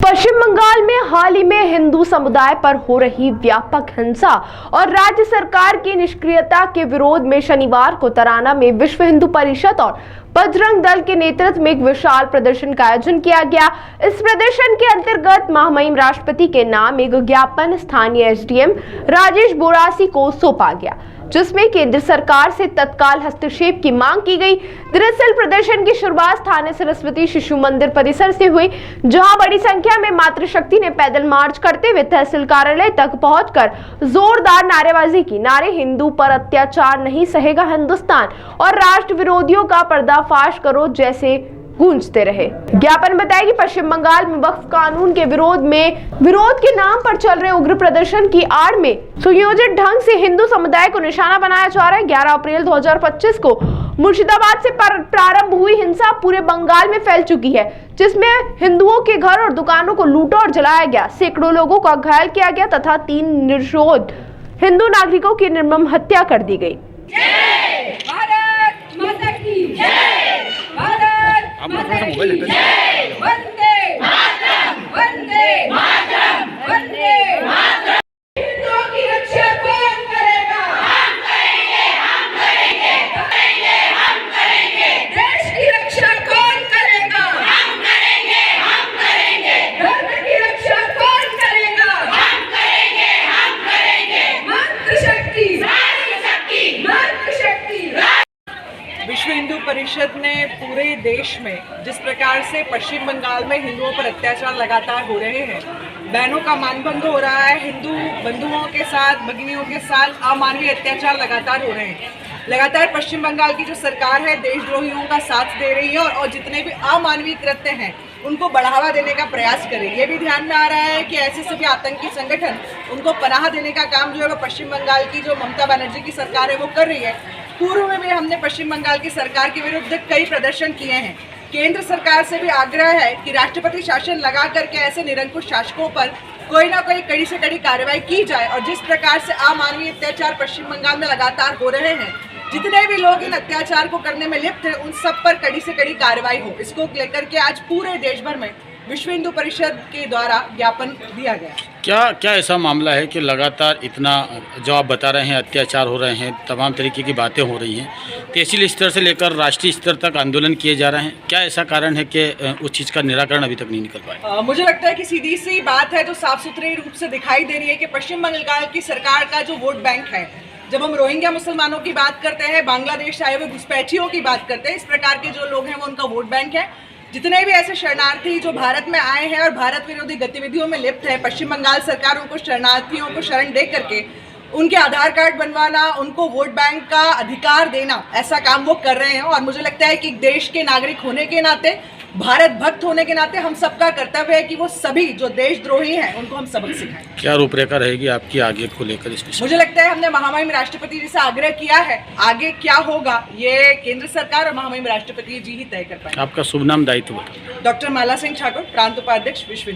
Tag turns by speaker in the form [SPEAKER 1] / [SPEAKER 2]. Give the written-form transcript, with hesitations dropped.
[SPEAKER 1] पश्चिम बंगाल में हाल ही में हिंदू समुदाय पर हो रही व्यापक हिंसा और राज्य सरकार की निष्क्रियता के विरोध में शनिवार को तराना में विश्व हिंदू परिषद और बजरंग दल के नेतृत्व में एक विशाल प्रदर्शन का आयोजन किया गया। इस प्रदर्शन के अंतर्गत महामहिम राष्ट्रपति के नाम एक ज्ञापन स्थानीय एसडीएम राजेश बोरासी को सौंपा गया, जिसमें केंद्र सरकार से तत्काल हस्तक्षेप की मांग की गई। दरअसल प्रदर्शन की शुरुआत स्थानीय सरस्वती शिशु मंदिर परिसर से हुई, जहां बड़ी संख्या में मातृशक्ति ने पैदल मार्च करते हुए तहसील कार्यालय तक पहुंचकर जोरदार नारेबाजी की। नारे हिंदू पर अत्याचार नहीं सहेगा हिंदुस्तान और राष्ट्र विरोधियों का पर्दाफाश करो जैसे गूंजते रहे। ज्ञापन बताया कि पश्चिम बंगाल में वक्फ कानून के विरोध के नाम पर चल रहे उग्र प्रदर्शन की आड़ में सुयोजित ढंग से हिंदू समुदाय को निशाना बनाया जा रहा है। 11 अप्रैल 2025 को मुर्शिदाबाद से प्रारंभ हुई हिंसा पूरे बंगाल में फैल चुकी है, जिसमें हिंदुओं के घर और दुकानों को लूटा और जलाया गया, सैकड़ों लोगों को घायल किया गया तथा 3 निर्दोष हिंदू नागरिकों की निर्मम हत्या कर दी गई।
[SPEAKER 2] विश्व हिंदू परिषद ने पूरे देश में जिस प्रकार से पश्चिम बंगाल में हिंदुओं पर अत्याचार लगातार हो रहे हैं, बहनों का मानभंग हो रहा है, हिंदू बंधुओं के साथ भगिनियों के साथ अमानवीय अत्याचार लगातार हो रहे हैं। लगातार पश्चिम बंगाल की जो सरकार है देशद्रोहियों का साथ दे रही है और जितने भी अमानवीय कृत्य हैं उनको बढ़ावा देने का प्रयास करे। ये भी ध्यान में आ रहा है कि ऐसे सभी आतंकी संगठन उनको पनाह देने का काम जो है वो पश्चिम बंगाल की जो ममता बनर्जी की सरकार है वो कर रही है। पूर्व में भी हमने पश्चिम बंगाल की सरकार के विरुद्ध कई प्रदर्शन किए हैं। केंद्र सरकार से भी आग्रह है कि राष्ट्रपति शासन लगा करके ऐसे निरंकुश शासकों पर कोई ना कोई कड़ी से कड़ी कार्रवाई की जाए और जिस प्रकार से अमानवीय अत्याचार पश्चिम बंगाल में लगातार हो रहे हैं, जितने भी लोग इन अत्याचार को करने में लिप्त हैं उन सब पर कड़ी से कड़ी कार्रवाई हो। इसको लेकर के आज पूरे देश भर में विश्व हिंदू परिषद के द्वारा ज्ञापन दिया गया।
[SPEAKER 3] क्या ऐसा मामला है कि लगातार इतना जो आप बता रहे हैं अत्याचार हो रहे हैं, तमाम तरीके की बातें हो रही हैं, तहसील स्तर से लेकर राष्ट्रीय स्तर तक आंदोलन किए जा रहे हैं, क्या ऐसा कारण है कि उस चीज़ का निराकरण अभी तक नहीं निकल पाया?
[SPEAKER 2] मुझे लगता है कि सीधी सी बात है जो साफ सुथरे रूप से दिखाई दे रही है कि पश्चिम बंगाल की सरकार का जो वोट बैंक है, जब हम रोहिंग्या मुसलमानों की बात करते हैं, बांग्लादेश आए हुए घुसपैठियों की बात करते हैं, इस प्रकार के जो लोग हैं वो उनका वोट बैंक है। जितने भी ऐसे शरणार्थी जो भारत में आए हैं और भारत विरोधी गतिविधियों में लिप्त है, पश्चिम बंगाल सरकार उनको शरणार्थियों को शरण दे करके उनके आधार कार्ड बनवाना, उनको वोट बैंक का अधिकार देना, ऐसा काम वो कर रहे हैं। और मुझे लगता है कि देश के नागरिक होने के नाते, भारत भक्त होने के नाते हम सबका कर्तव्य है कि वो सभी जो देशद्रोही हैं उनको हम सबक सिखाएं।
[SPEAKER 3] क्या रूपरेखा रहेगी आपकी आगे को लेकर इस विषय?
[SPEAKER 2] मुझे लगता है हमने महामहिम राष्ट्रपति जी से आग्रह किया है, आगे क्या होगा ये केंद्र सरकार और महामहिम राष्ट्रपति जी ही तय कर पाएंगे।
[SPEAKER 3] आपका शुभ नाम, दायित्व?
[SPEAKER 2] डॉक्टर माला सिंह ठाकुर, प्रांत उपाध्यक्ष, विश्व